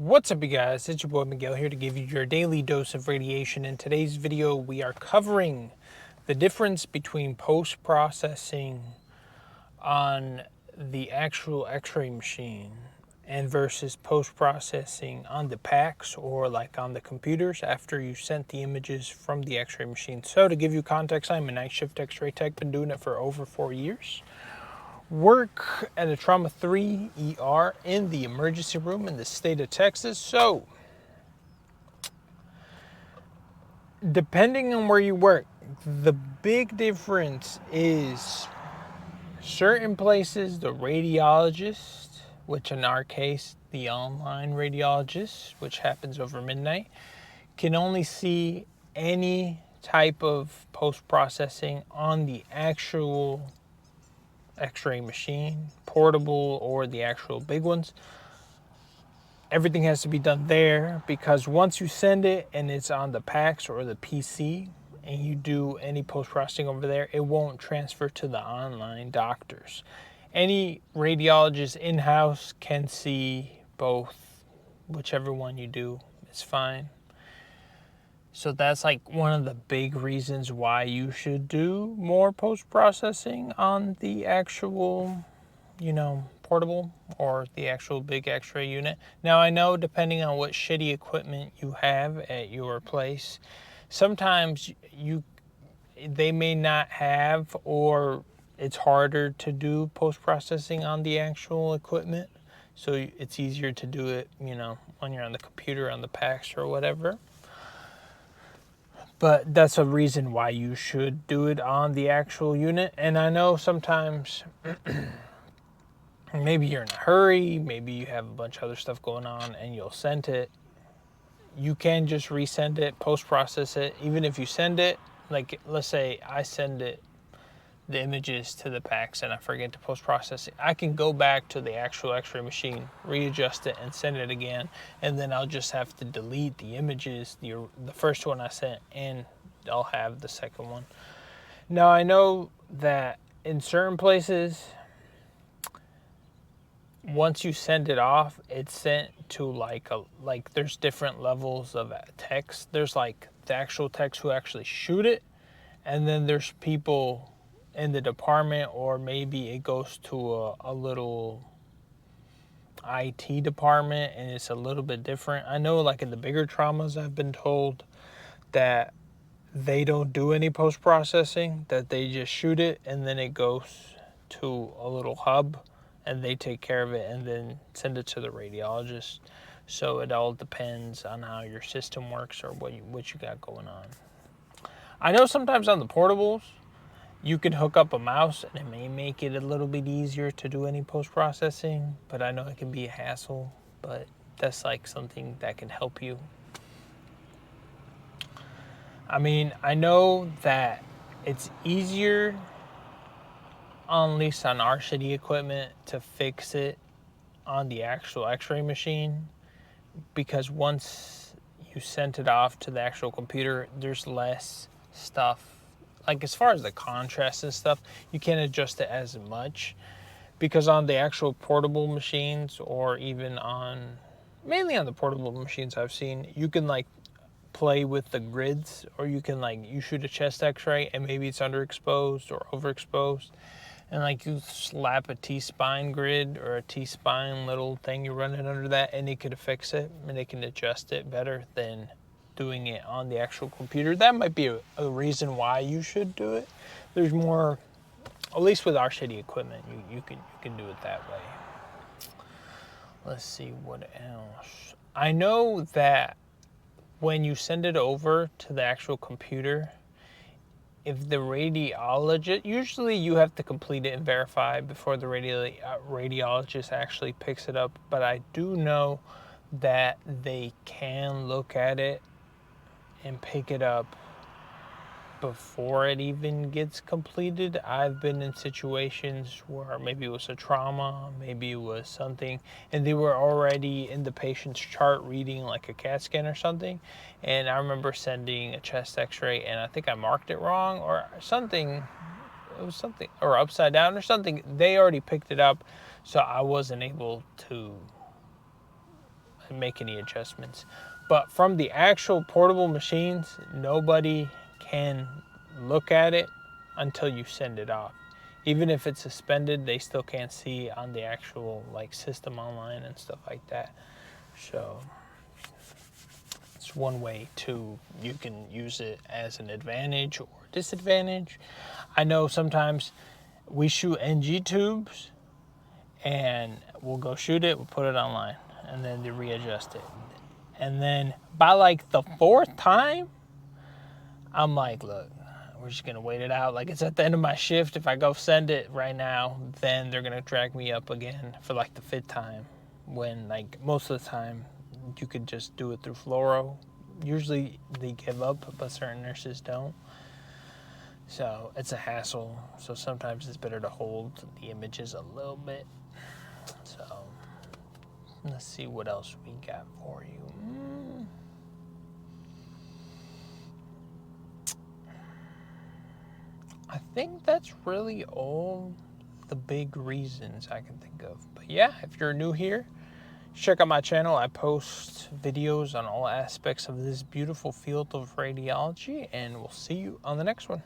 What's up, you guys? It's your boy Miguel here to give you your daily dose of radiation. In today's video, we are covering the difference between post-processing on the actual X-ray machine and versus post-processing on the PACS or like on the computers after you sent the images from the X-ray machine. So to give you context, I'm a night shift X-ray tech, been doing it for over 4 years. Work at a trauma 3 ER in the emergency room in the state of Texas. So, depending on where you work, the big difference is certain places, the radiologist, which in our case, the online radiologist, which happens over midnight, can only see any type of post-processing on the actual X-ray machine, portable or the actual big ones. Everything has to be done there because once you send it and it's on the PACS or the PC and you do any post-processing over there, it won't transfer to the online doctors. Any radiologist in-house can see both, whichever one you do is fine. So that's like one of the big reasons why you should do more post-processing on the actual, portable or the actual big X-ray unit. Now I know depending on what shitty equipment you have at your place, sometimes they may not have, or it's harder to do post-processing on the actual equipment. So it's easier to do it, when you're on the computer, on the PACS or whatever. But that's a reason why you should do it on the actual unit. And I know sometimes maybe you're in a hurry, maybe you have a bunch of other stuff going on and you'll send it. You can just resend it, post-process it. Even if you send it, like let's say I send it, the images to the PACS and I forget to post-process it, I can go back to the actual X-ray machine, readjust it and send it again, and then I'll just have to delete the images, the first one I sent, and I'll have the second one. Now I know that in certain places, once you send it off, it's sent to like there's different levels of techs. There's like the actual techs who actually shoot it, and then there's people in the department, or maybe it goes to a little IT department and it's a little bit different. I know like in the bigger traumas, I've been told that they don't do any post-processing, that they just shoot it and then it goes to a little hub and they take care of it and then send it to the radiologist. So it all depends on how your system works or what you got going on. I know sometimes on the portables, you can hook up a mouse and it may make it a little bit easier to do any post-processing, but I know it can be a hassle, but that's like something that can help you. I mean, I know that it's easier, at least on our shitty equipment, to fix it on the actual X-ray machine, because once you sent it off to the actual computer, there's less stuff. Like as far as the contrast and stuff, you can't adjust it as much, because on the actual portable machines, or even mainly on the portable machines I've seen, you can like play with the grids, or you can you shoot a chest X-ray and maybe it's underexposed or overexposed, and like you slap a T-spine grid or a T-spine little thing, you run it under that and it could fix it and it can adjust it better than doing it on the actual computer. That might be a reason why you should do it. There's more, at least with our shitty equipment, you can do it that way. Let's see what else. I know that when you send it over to the actual computer, if the radiologist, usually you have to complete it and verify before the radiologist actually picks it up, but I do know that they can look at it and pick it up before it even gets completed. I've been in situations where maybe it was a trauma, maybe it was something, and they were already in the patient's chart reading like a CAT scan or something, and I remember sending a chest X-ray and I think I marked it wrong or something. It was something, or upside down or something. They already picked it up, so I wasn't able to to make any adjustments. But from the actual portable machines, nobody can look at it until you send it off. Even if it's suspended, they still can't see on the actual like system online and stuff like that. So it's one way you can use it as an advantage or disadvantage. I know sometimes we shoot NG tubes and we'll go shoot it, we'll put it online, and then they readjust it. And then by like the 4th time, I'm like, look, we're just gonna wait it out. Like, it's at the end of my shift. If I go send it right now, then they're gonna drag me up again for like the 5th time. When like most of the time, you could just do it through fluoro. Usually they give up, but certain nurses don't. So it's a hassle. So sometimes it's better to hold the images a little bit. So let's see what else we got for you. I think that's really all the big reasons I can think of. But yeah, if you're new here, check out my channel. I post videos on all aspects of this beautiful field of radiology, and we'll see you on the next one.